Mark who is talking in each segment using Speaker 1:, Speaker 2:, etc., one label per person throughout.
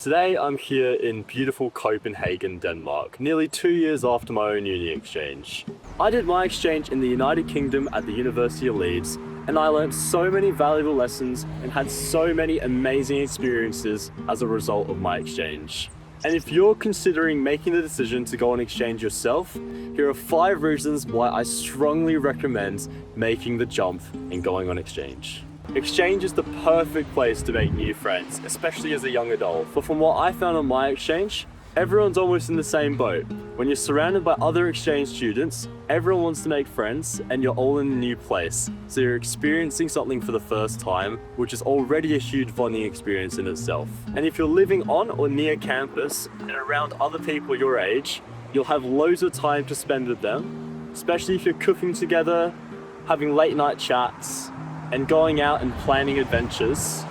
Speaker 1: Today I'm here in beautiful Copenhagen, Denmark, nearly 2 years after my own uni exchange. I did my exchange in the United Kingdom at the University of Leeds, and I learned so many valuable lessons and had so many amazing experiences as a result of my exchange. And if you're considering making the decision to go on exchange yourself, here are 5 reasons why I strongly recommend making the jump and going on exchange. Exchange is the perfect place to make new friends, especially as a young adult. But from what I found on my exchange, everyone's almost in the same boat. When you're surrounded by other exchange students, everyone wants to make friends and you're all in a new place. So you're experiencing something for the first time, which is already a huge bonding experience in itself. And if you're living on or near campus and around other people your age, you'll have loads of time to spend with them, especially if you're cooking together, having late night chats, and going out and planning adventures.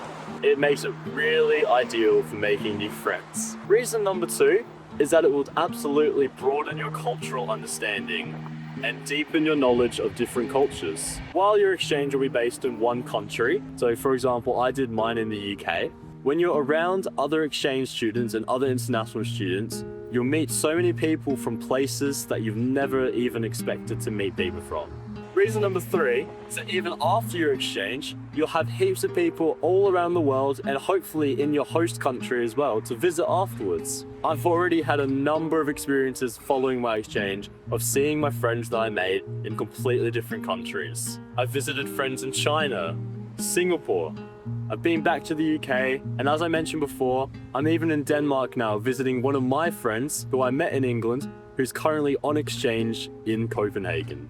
Speaker 1: It makes it really ideal for making new friends. Reason number 2 is that it will absolutely broaden your cultural understanding and deepen your knowledge of different cultures. While your exchange will be based in one country, so for example, I did mine in the UK, when you're around other exchange students and other international students, you'll meet so many people from places that you've never even expected to meet people from. Reason number 3 is that even after your exchange, you'll have heaps of people all around the world and hopefully in your host country as well to visit afterwards. I've already had a number of experiences following my exchange of seeing my friends that I made in completely different countries. I've visited friends in China, Singapore, I've been back to the UK, and as I mentioned before, I'm even in Denmark now visiting one of my friends who I met in England, who's currently on exchange in Copenhagen.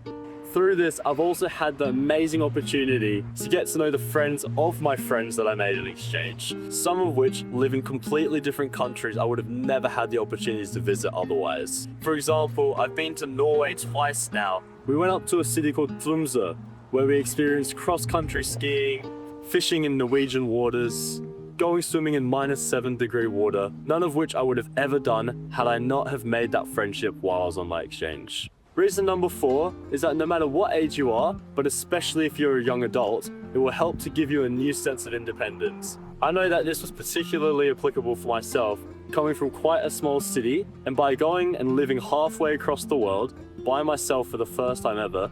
Speaker 1: Through this, I've also had the amazing opportunity to get to know the friends of my friends that I made in exchange, some of which live in completely different countries I would have never had the opportunities to visit otherwise. For example, I've been to Norway twice now. We went up to a city called Tromsø, where we experienced cross-country skiing, fishing in Norwegian waters, going swimming in -7-degree water, none of which I would have ever done had I not have made that friendship while I was on my exchange. Reason number 4 is that no matter what age you are, but especially if you're a young adult, it will help to give you a new sense of independence. I know that this was particularly applicable for myself, coming from quite a small city, and by going and living halfway across the world by myself for the first time ever,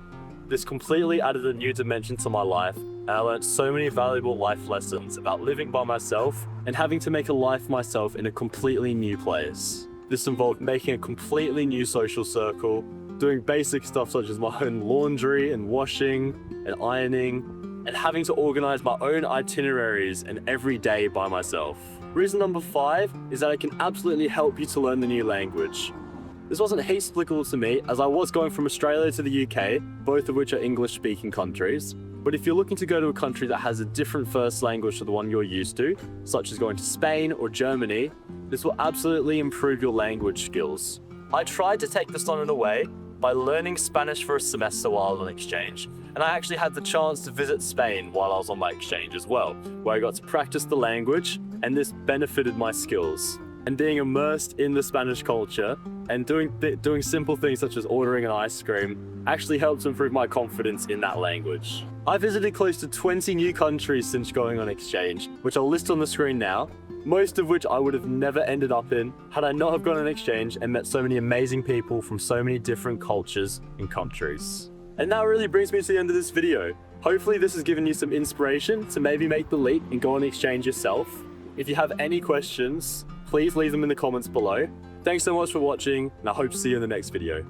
Speaker 1: this completely added a new dimension to my life, and I learned so many valuable life lessons about living by myself and having to make a life myself in a completely new place. This involved making a completely new social circle, doing basic stuff such as my own laundry and washing and ironing, and having to organize my own itineraries and every day by myself. Reason number 5 is that it can absolutely help you to learn the new language. This wasn't heaps applicable to me, as I was going from Australia to the UK, both of which are English-speaking countries. But if you're looking to go to a country that has a different first language to the one you're used to, such as going to Spain or Germany, this will absolutely improve your language skills. I tried to take this on in a way by learning Spanish for a semester while I was on exchange, and I actually had the chance to visit Spain while I was on my exchange as well, where I got to practice the language, and this benefited my skills. And being immersed in the Spanish culture and doing simple things such as ordering an ice cream actually helps improve my confidence in that language. I visited close to 20 new countries since going on exchange, which I'll list on the screen now, most of which I would have never ended up in had I not have gone on exchange and met so many amazing people from so many different cultures and countries. And that really brings me to the end of this video. Hopefully this has given you some inspiration to maybe make the leap and go on exchange yourself. If you have any questions, please leave them in the comments below. Thanks so much for watching, and I hope to see you in the next video.